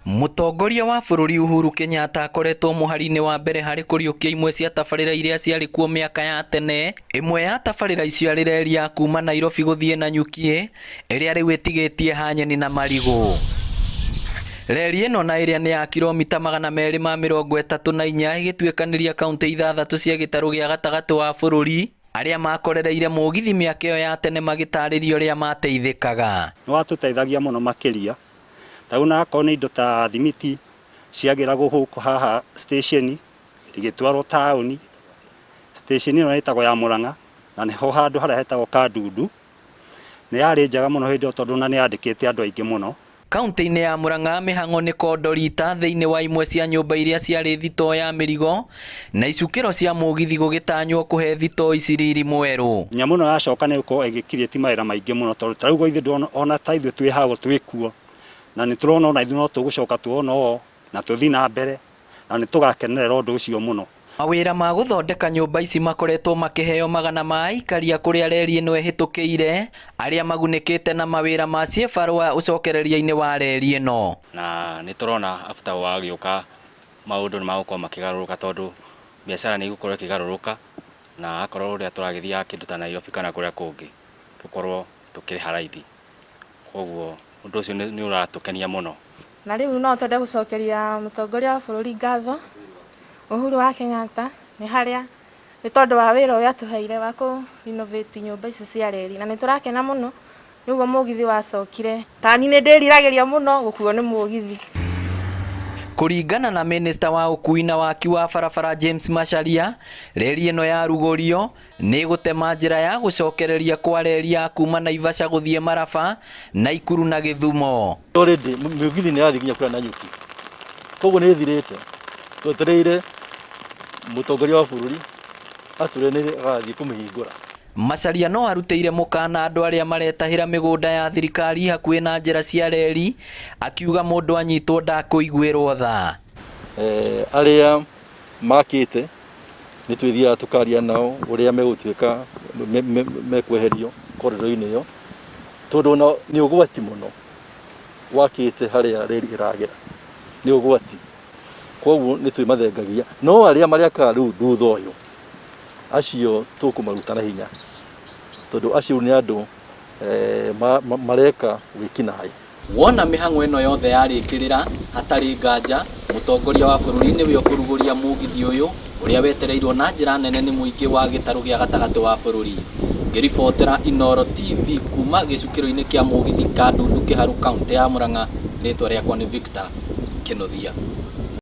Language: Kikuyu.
Mũtongoria wa bũrũri Uhuru Kenyatta akoretwo mũhari-inĩ wa mbere harĩ kũriũkia imwe cia tabarĩra iria ciarĩ kuo mĩaka ya tene. Ĩmwe ya tabarĩra icio arĩ reri ya kuma Nairobi gũthiĩ Nanyuki, ĩrĩa rĩu ĩtigĩtie Hanyeni na Marigũ. Reri ĩno na ĩrĩa nĩ ya kilomita 234 ĩgĩtuĩkanĩria kaunti 6 cia gĩtarũ gĩa gatagatĩ wa bũrũri. Arĩa makorereire mũgithi mĩaka ĩyo ya tene magĩtarĩria ũrĩa mateithĩkaga. Nĩ watũteithagia mũno makĩria. Tau na akorwo nĩ indo ta thimiti ciagĩragwo gũkũ haha station igĩtwarwo taũni. Station ĩno ĩtagwo ya Murang'a na nĩho handũ harĩa hetagwo Kandundu. Nĩ yarĩ njega mũno hĩndĩ ĩyo tondũ na nĩ yandĩkĩte andũ aingĩ mũno. Kaunti-inĩ ya Murang'a mĩhang'o nĩ kondorita thĩinĩ wa imwe cia nyũmba iria ciarĩ thitoo ya mĩrigo, na icukĩro cia mũgithi gũgĩtanywo kũhe thitoo ici riri mwerũ. Nyamũ ĩno yacoka nĩ gũkorwo ĩgĩkirĩti mawĩra maingĩ mũno tondũ tarĩu ithuĩ ona ta ithuĩ twĩ hago twĩ kuo na nĩ tũrona ona ithuĩ no tũgũcoka tuona o na tũthiĩ na mbere na nĩ tũgakenerera ũndũ ũcio mũno. Mawĩra ma gũthondeka nyũmba ici makoretwo makĩheo magana ma aikaria kũrĩa reri ĩno ĩhĩtũkĩire, arĩa magunĩkĩte na mawĩra ma ciĩbarũa ũcokereria-inĩ wa reri ĩno. Na nĩ tũrona after wagĩũka maũndũ nĩ magũkorwo makĩgarũrũka tondũ biacara nĩ igũkorwo ĩkĩgarũrũka na akorwo ũrĩa tũragĩthiaga kĩndũ ta Nairobi kana kũrĩa kũngĩ tũkorwo tũkĩrĩ haraithi. Koguo ũndũ ũcio nĩ ũratũkenia mũno. Na rĩu no twende gũcokeria mũtongoria wa bũrũri ngatho Uhuru wa Kenyatta nĩ harĩa nĩ tondũ wa wĩra ũrĩa tũheire wa kũ renovate nyũmba ici cia reri, na nĩ tũrakena mũno nĩguo mũgithi wacokire. Tani nĩ ndĩriragĩria mũno gũkuo nĩ mũgithi. Kũringana na Minister wa ũkui na waki wa barabara James Macharia, reri ĩno ya rugũrio nĩ gũtema njĩra ya gũcokereria kwa reri ya kuma Naivasha gũthiĩ Maraba, Naikuru na Gĩthumo. Already mũgithi nĩ yathi nginya kũrĩa Nanyuki. Koguo nĩ thirĩte. Twetereire mũtongoria wa bũrũri atũre nĩ agathiĩ kũmĩhingũra. Macharia no arutĩire mũkana andũ arĩa maretahĩra mĩgũnda ya thirikari hakuhĩ na njĩra cia reri, akiuga mũndũ anyitwo ndakũiguĩrwo tha. Arĩa makĩte nĩ twĩthiaga tũkaria nao ũrĩa megũtuĩka mekweherio koridoro-inĩ ĩyo tondũ nĩ ũgwati mũno wakĩte harĩa reri ĩragera, nĩ ũgwati. Koguo nĩ twĩmathengagia no arĩa marĩakaga rĩu thutha ũyũ acio tũkũmaruta na hinya tondũ acio nĩ andũ mareka wĩkinaĩ. Wona mĩhang'o ĩno yothe yarĩkĩrĩra hatarĩ nganja, mũtongoria wa bũrũri nĩwe ũkũrugũria mũgithi ũyũ ũrĩa wetereirwo na njĩra nene nĩ mũingĩ wa gĩtarũ gĩa gatagatĩ wa bũrũri. Ngĩribotera Inooro TV kuma gĩcukĩro-inĩ kĩa mũgithi Kandundu Kĩharũ kaunti ya Murang'a, rĩtwa rĩakwa nĩ Victor Kĩnothia.